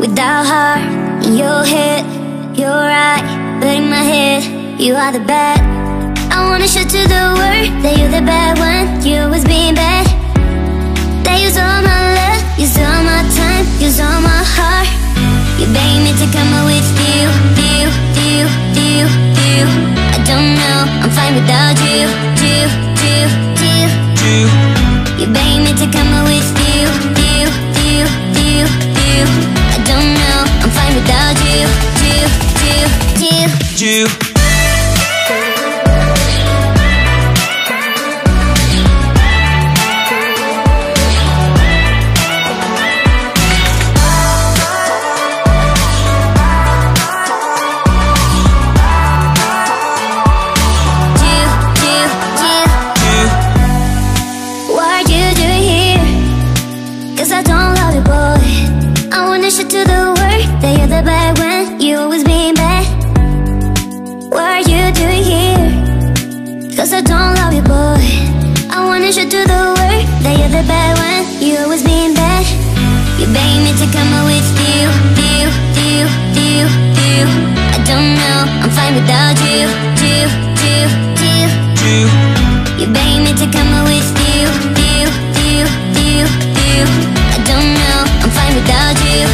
without heart. In your head, you're right, but in my head, you are the bad. I wanna show to the world that you're the bad one. You always being bad. That use all my love, use all my time, use all my heart. You beg me to come out with you. I don't know, I'm fine without you. You beg me to come out with you. I don't know, I'm fine without you. To the world that you're the bad one. You always being bad. What are you doing here? Cause I don't love you, boy. I wanna show to the world that you're the bad one. You always being bad. You beg me to come out with you. I don't know, I'm fine without you. You beg me to come out with you. I don't know, I'm fine without you.